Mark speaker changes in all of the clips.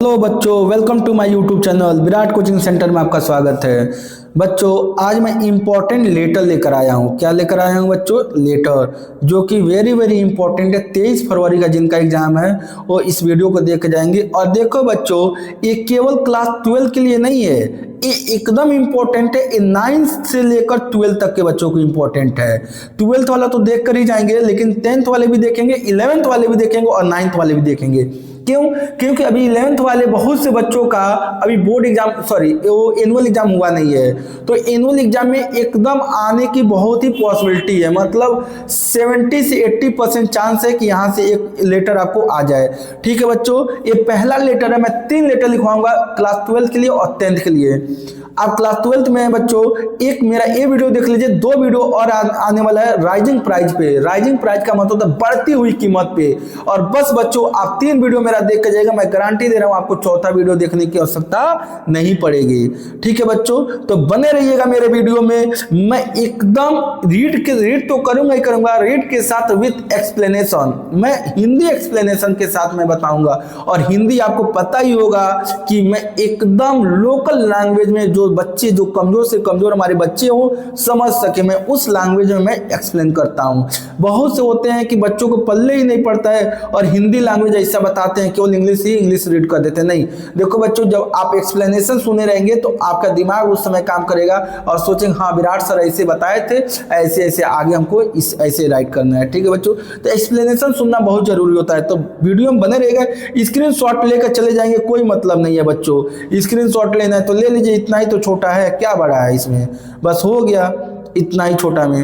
Speaker 1: Hello बच्चों, welcome to my YouTube channel Virat coaching centre में आपका स्वागत है। बच्चों, आज मैं इम्पोर्टेंट लेटर लेकर आया हूँ। क्या लेकर आया हूँ बच्चों? लेटर, जो कि वेरी वेरी इंपॉर्टेंट है। 23 फरवरी का जिनका एग्जाम है वो इस वीडियो को देख जाएंगे। और देखो बच्चों, ये केवल क्लास 12 के लिए नहीं है, ये एकदम इम्पोर्टेंट है। ये 9th से लेकर 12th तक के बच्चों को इम्पोर्टेंट है। 12th वाला तो देख कर ही जाएंगे, लेकिन 10th वाले भी देखेंगे, 11th वाले भी देखेंगे और 9th वाले भी देखेंगे। क्यों? क्योंकि अभी 11th वाले बहुत से बच्चों का अभी बोर्ड एग्जाम वो एनुअल एग्जाम हुआ नहीं है, तो एनुअल एग्जाम में एकदम आने की बहुत ही पॉसिबिलिटी है। मतलब 70 से 80% चांस है कि यहाँ से एक लेटर आपको आ जाए। ठीक है बच्चों, ये पहला लेटर है। मैं 3 लेटर लिखवाऊंगा, क्लास 12 के लिए और 10th के लिए। आप क्लास 12th में बच्चों एक मेरा ये वीडियो देख लीजिए, 2 वीडियो और आने वाला है राइजिंग प्राइस पे। राइजिंग प्राइस का मतलब बढ़ती हुई कीमत पे। और बस बच्चों, आप 3 वीडियो मेरा देख कर जाएगा, मैं गारंटी दे रहा हूं आपको चौथा वीडियो देखने की आवश्यकता नहीं पड़ेगी। ठीक है बच्चों, तो बने रहिएगा मेरे वीडियो में। मैं एकदम रीड तो करूंगा ही करूंगा, रीड के साथ विथ एक्सप्लेनेशन। मैं हिंदी एक्सप्लेनेशन के साथ मैं बताऊंगा। और हिंदी आपको पता ही होगा कि मैं एकदम लोकल लैंग्वेज में, जो बच्चे जो कमजोर से कमजोर हमारे बच्चे हो समझ सके, मैं उस लैंग्वेज में मैं एक्सप्लेन करता हूं। बहुत से होते हैं कि बच्चों को पल्ले ही नहीं पड़ता है और हिंदी लैंग्वेज ऐसा बताते हैं, केवल इंग्लिश रीड कर देते हैं। नहीं, देखो बच्चों, जब आप एक्सप्लेनेशन सुने रहेंगे तो आपका दिमाग उस समय काम करेगा और सोचेंगे हाँ विराट सर ऐसे बताए थे, ऐसे ऐसे आगे हमको ऐसे राइट करना है। ठीक है बच्चों, तो एक्सप्लेनेशन सुनना बहुत जरूरी होता है। तो वीडियो में बने रहेगा, स्क्रीन शॉट लेकर चले जाएंगे, कोई मतलब नहीं है बच्चों। स्क्रीन शॉट लेना है तो ले लीजिए, इतना ही तो छोटा है, क्या बड़ा है इसमें, बस हो गया इतना ही छोटा में।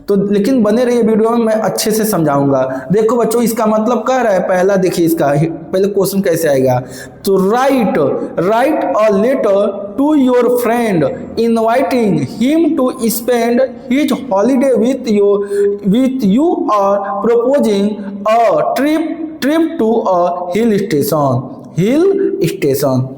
Speaker 1: तो लेकिन बने रहिए वीडियो में, मैं अच्छे से समझाऊंगा। देखो बच्चों, इसका मतलब कह रहा है, पहला देखिए इसका पहले क्वेश्चन कैसे आएगा। तो write a letter to your friend inviting him to spend his holiday with you और proposing a trip to a hill station.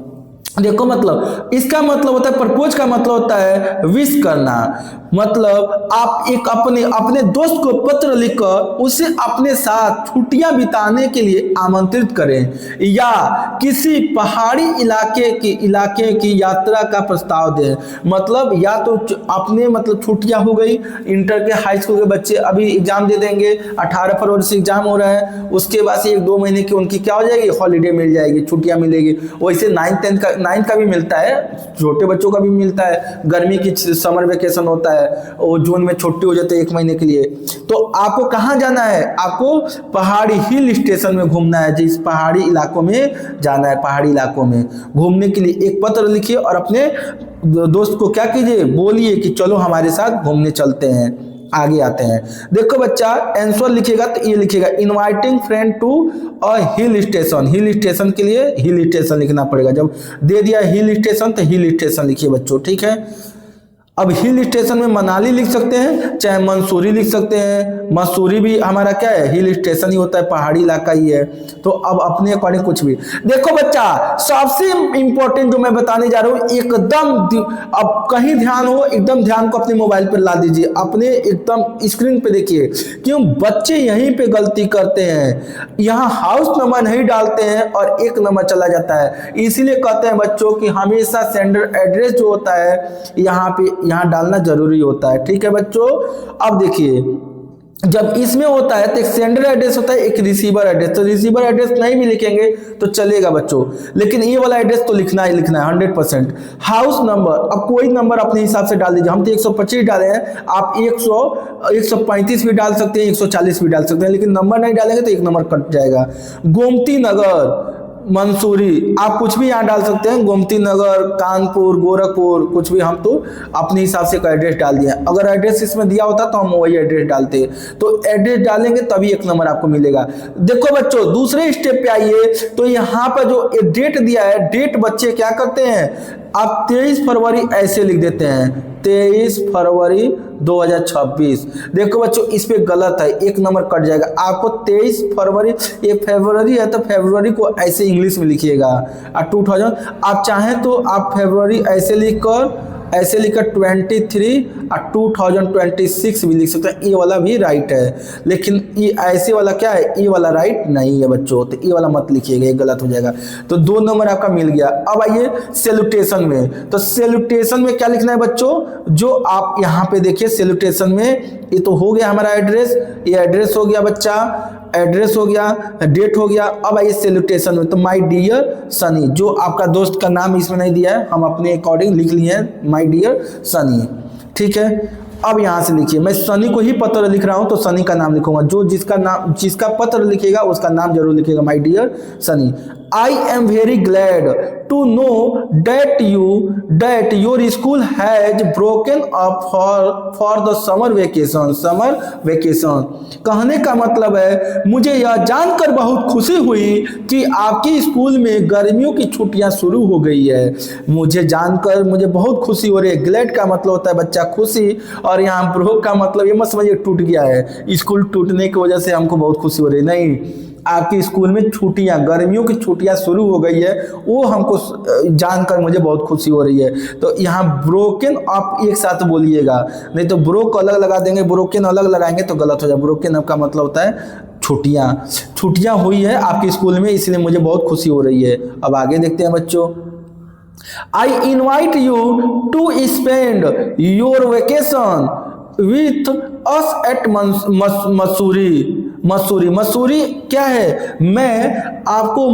Speaker 1: देखो मतलब, इसका मतलब होता है, प्रपोज का मतलब होता है विश करना। मतलब आप एक अपने दोस्त को पत्र लिखकर उसे अपने साथ छुट्टियां बिताने के लिए आमंत्रित करें, या किसी पहाड़ी इलाके की यात्रा का प्रस्ताव दें। मतलब या तो अपने मतलब छुट्टियां हो गई, इंटर के हाई स्कूल के बच्चे अभी एग्जाम दे देंगे, 18 फरवरी से एग्जाम हो रहा है, उसके बाद से 1-2 महीने की उनकी क्या हो जाएगी, हॉलीडे मिल जाएगी, छुट्टियां मिलेगी। वैसे 9th का भी मिलता है, छोटे बच्चों का भी मिलता है। गर्मी की समर वेकेशन होता है, वो जून में छुट्टी हो जाती है 1 महीने के लिए। तो आपको कहाँ जाना है? आपको पहाड़ी हिल स्टेशन में घूमना है, जिस पहाड़ी इलाकों में जाना है। पहाड़ी इलाकों में घूमने के लिए एक पत्र लिखिए और अपने दोस्त को क्या कीजिए, बोलिए कि चलो हमारे साथ घूमने चलते हैं। आगे आते हैं, देखो बच्चा, आंसर लिखेगा तो ये लिखेगा inviting friend to a hill station. Hill station के लिए हिल स्टेशन लिखना पड़ेगा। जब दे दिया हिल स्टेशन तो हिल स्टेशन लिखिए बच्चों। ठीक है, अब हिल स्टेशन में मनाली लिख सकते हैं, चाहे मंसूरी लिख सकते हैं। मसूरी भी हमारा क्या है, हिल स्टेशन ही होता है, पहाड़ी इलाका ही है। तो अब अपने अकॉर्डिंग कुछ भी। देखो बच्चा, सबसे इंपॉर्टेंट जो मैं बताने जा रहा हूं, एकदम अब कहीं ध्यान हो, एकदम ध्यान को अपने मोबाइल पर ला दीजिए, अपने एकदम स्क्रीन पे देखिए। क्यों बच्चे यहीं पे गलती करते हैं, यहाँ हाउस नंबर नहीं डालते हैं और 1 नंबर चला जाता है। इसीलिए कहते हैं बच्चों कि हमेशा सेंडर एड्रेस जो होता है यहाँ डालना जरूरी होता है। ठीक है बच्चों, अब देखिए, जब इसमें होता है तो एक सेंडर एड्रेस होता है, एक रिसीवर एड्रेस। तो रिसीवर एड्रेस नहीं भी लिखेंगे तो चलेगा बच्चों, लेकिन ये वाला एड्रेस तो लिखना है 100%। हाउस नंबर, अब कोई नंबर अपने हिसाब से डाल दीजिए। हम तो 125 डाले हैं, आप 135 भी डाल सकते हैं, 140 भी डाल सकते हैं, लेकिन नंबर नहीं डालेंगे तो 1 नंबर कट जाएगा। गोमती नगर, मंसूरी, आप कुछ भी यहाँ डाल सकते हैं। गोमती नगर, कानपुर, गोरखपुर, कुछ भी, हम तो अपने हिसाब से का एड्रेस डाल दिया। अगर एड्रेस इसमें दिया होता तो हम वही एड्रेस डालते। तो एड्रेस डालेंगे तभी 1 नंबर आपको मिलेगा। देखो बच्चों, दूसरे स्टेप पे आइए। तो यहाँ पर जो डेट दिया है, डेट बच्चे क्या करते हैं, आप 23 फरवरी ऐसे लिख देते हैं, 23 फरवरी 2026। देखो बच्चों, इस पे गलत है, 1 नंबर कट जाएगा। आपको 23 फरवरी, ये फरवरी है तो फरवरी को ऐसे इंग्लिश में लिखिएगा। 2000, आप चाहें तो आप फरवरी ऐसे लिखकर ऐसे लिखा 23 और 2026 भी लिख सकते हैं, ये वाला भी राइट है। लेकिन ये ऐसे वाला क्या है, ये वाला राइट नहीं है बच्चों, तो ये वाला मत लिखिएगा, ये गलत हो जाएगा। तो 2 नंबर आपका मिल गया। अब आइए सैल्यूटेशन में, तो सैल्यूटेशन में क्या लिखना है बच्चों, जो आप यहाँ पे देखिए सैल्यूटेशन में, ये तो हो गया हमारा एड्रेस, ये एड्रेस हो गया बच्चा, एड्रेस हो गया, डेट हो गया। अब आइए सैल्यूटेशन में, तो माय डियर सनी, जो आपका दोस्त का नाम इसमें नहीं दिया है, हम अपने अकॉर्डिंग लिख लिए हैं माय डियर सनी, ठीक है। अब यहाँ से लिखिए, मैं सनी को ही पत्र लिख रहा हूँ तो सनी का नाम लिखूंगा, जो जिसका पत्र लिखेगा उसका नाम जरूर लिखेगा, my dear Sunny. I am very glad to know that your school has broken up for the summer vacation. कहने का मतलब है, मुझे यह जानकर बहुत खुशी हुई कि आपके स्कूल में गर्मियों की छुट्टियां शुरू हो गई है। मुझे जानकर मुझे बहुत खुशी हो रही है। ग्लैड का मतलब होता है बच्चा खुशी, और यहाँ ब्रोक का मतलब ये मत समझिए टूट गया है, स्कूल टूटने की वजह से हमको बहुत खुशी हो रही है, नहीं, आपके स्कूल में छुट्टियां, गर्मियों की छुट्टियां शुरू हो गई है, वो हमको जानकर मुझे बहुत खुशी हो रही है। तो यहाँ ब्रोकन आप एक साथ बोलिएगा, नहीं तो ब्रोक अलग लगा देंगे, ब्रोकन अलग लगाएंगे तो गलत हो जाए। ब्रोकन अप का मतलब होता है छुट्टियां हुई है आपके स्कूल में, इसलिए मुझे बहुत खुशी हो रही है। अब आगे देखते हैं बच्चों, I invite you to spend your vacation with us at Mussoorie क्या है, मैं आपको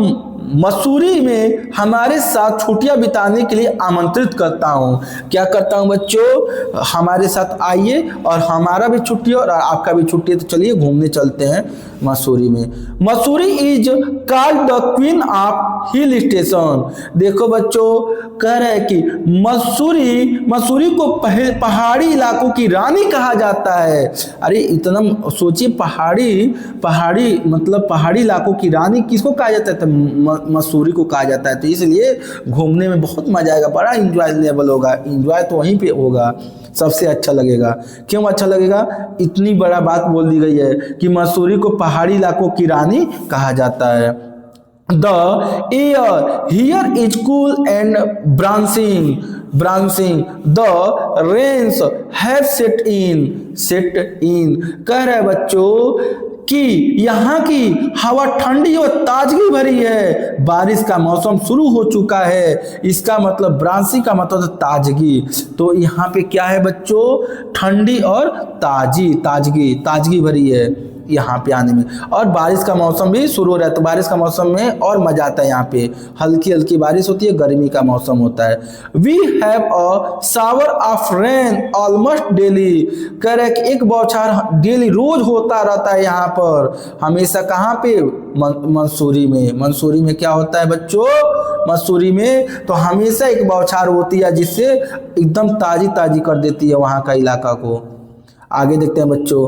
Speaker 1: मसूरी में हमारे साथ छुट्टियां बिताने के लिए आमंत्रित करता हूं। क्या करता हूं बच्चों, हमारे साथ आइए, और हमारा भी छुट्टी है और आपका भी छुट्टी है, तो चलिए घूमने चलते हैं मसूरी में। Mussoorie is called the queen of hill station. देखो बच्चों, कह रहे हैं कि मसूरी को पहाड़ी इलाकों की रानी कहा जाता है। अरे इतना सोचिए, पहाड़ी मतलब पहाड़ी इलाकों की रानी किसको कहा जाता है, तो मसूरी को कहा जाता है। तो इसलिए घूमने में बहुत मजा आएगा, बड़ा इंजॉय लेवल होगा, इंजॉय तो वहीं पे होगा, सबसे अच्छा लगेगा। क्यों अच्छा लगेगा, इतनी बड़ा बात बोल दी गई है कि मसूरी को पहाड़ी इलाकों की रानी कहा जाता है। The air here is cool and bracing the rains have set in. कह रहे बच्चों कि यहाँ की हवा ठंडी और ताजगी भरी है, बारिश का मौसम शुरू हो चुका है। इसका मतलब ब्रांसी का मतलब ताजगी, तो यहाँ पे क्या है बच्चों, ठंडी और ताजगी भरी है यहाँ पे आने में, और बारिश का मौसम भी शुरू हो रहा है, तो बारिश का मौसम में और मजा आता है। यहाँ पे हल्की हल्की बारिश होती है, गर्मी का मौसम होता है। We have a shower of rain almost daily. कह रहे कि एक बौछार डेली रोज होता रहता है यहाँ पर, हमेशा। कहाँ पे, मंसूरी में क्या होता है बच्चों, मसूरी में तो हमेशा एक बौछार होती है, जिससे एकदम ताजी कर देती है वहाँ का इलाका को। आगे देखते हैं बच्चों,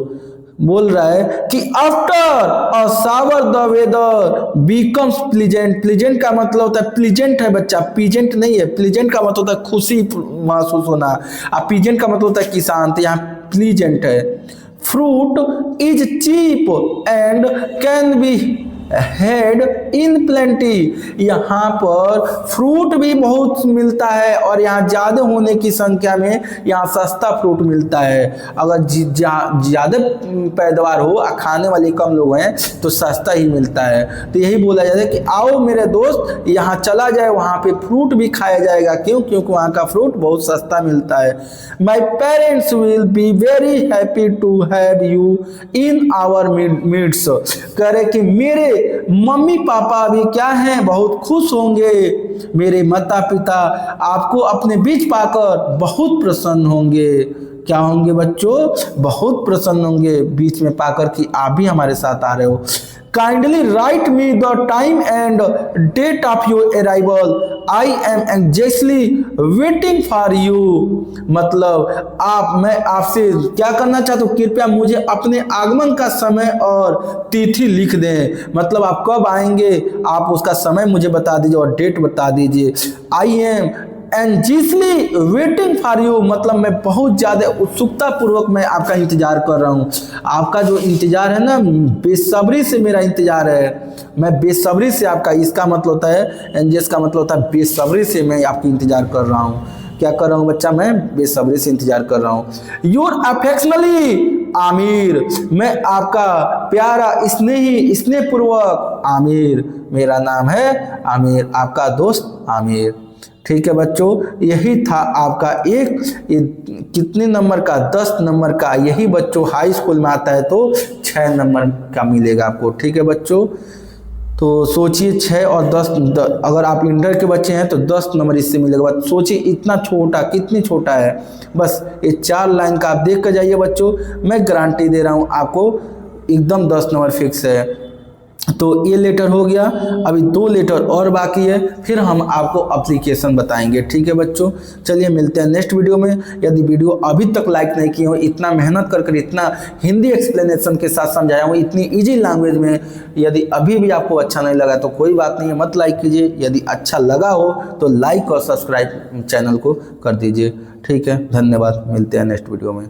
Speaker 1: बोल रहा है कि after a shower the weather becomes pleasant का मतलब होता है, प्लीजेंट है बच्चा, पीजेंट नहीं है। प्लीजेंट का मतलब होता है खुशी महसूस होना, और पीजेंट का मतलब होता है किसान, तो यहाँ प्लीजेंट है। Fruit is cheap and can be had in plenty. यहाँ पर फ्रूट भी बहुत मिलता है, और यहाँ ज़्यादा होने की संख्या में यहाँ सस्ता फ्रूट मिलता है। अगर ज़्यादा पैदावार हो और खाने वाले कम लोग हैं तो सस्ता ही मिलता है। तो यही बोला जाता है कि आओ मेरे दोस्त, यहाँ चला जाए, वहाँ पे फ्रूट भी खाया जाएगा। क्यों? क्योंकि वहाँ का फ्रूट बहुत सस्ता मिलता है। My parents will be very happy to have you in our midst. कह रहे कि मेरे मम्मी पापा भी क्या हैं, बहुत खुश होंगे। मेरे माता पिता आपको अपने बीच पाकर बहुत प्रसन्न होंगे। क्या होंगे बच्चों? बहुत प्रसन्न होंगे बीच में पाकर कि आप भी हमारे साथ आ रहे हो। Kindly write me the time and date of your arrival, I am anxiously waiting for you. मतलब मैं आपसे क्या करना चाहता हूँ, कृपया मुझे अपने आगमन का समय और तिथि लिख दें। मतलब आप कब आएंगे, आप उसका समय मुझे बता दीजिए और डेट बता दीजिए। I am anxiously waiting for you, मतलब मैं बहुत ज़्यादा उत्सुकता पूर्वक मैं आपका इंतजार कर रहा हूँ। आपका जो इंतजार है ना, बेसब्री से मेरा इंतजार है, मैं बेसब्री से आपका, इसका मतलब होता है एंजियस का मतलब होता है बेसब्री से मैं आपकी इंतजार कर रहा हूँ। क्या कर रहा हूँ बच्चा, मैं बेसब्री से इंतजार कर रहा हूँ। योर अफेक्शनली आमिर, मैं आपका प्यारा स्नेही स्नेहपूर्वक आमिर, मेरा नाम है आमिर, आपका दोस्त आमिर। ठीक है बच्चों, यही था आपका कितने नंबर का, 10 नंबर का। यही बच्चों हाई स्कूल में आता है तो 6 नंबर का मिलेगा आपको। ठीक है बच्चों, तो सोचिए 6 और 10, अगर आप इंटर के बच्चे हैं तो 10 नंबर इससे मिलेगा। सोचिए इतना छोटा, कितनी छोटा है। बस ये 4 लाइन का आप देख कर जाइए बच्चों, मैं गारंटी दे रहा हूँ आपको एकदम 10 नंबर फिक्स है। तो ये लेटर हो गया, अभी 2 लेटर और बाकी है, फिर हम आपको एप्लीकेशन बताएंगे। ठीक है बच्चों, चलिए मिलते हैं नेक्स्ट वीडियो में। यदि वीडियो अभी तक लाइक नहीं किए हो, इतना मेहनत कर इतना हिंदी एक्सप्लेनेशन के साथ समझाया हूँ इतनी इजी लैंग्वेज में, यदि अभी भी आपको अच्छा नहीं लगा तो कोई बात नहीं है, मत लाइक कीजिए। यदि अच्छा लगा हो तो लाइक और सब्सक्राइब चैनल को कर दीजिए। ठीक है, धन्यवाद, मिलते हैं नेक्स्ट वीडियो में।